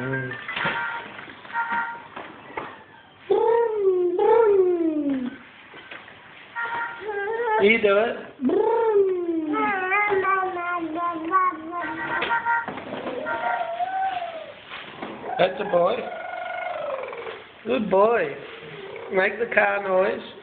Mm. You do it. That's a boy. Good boy. Make the car noise.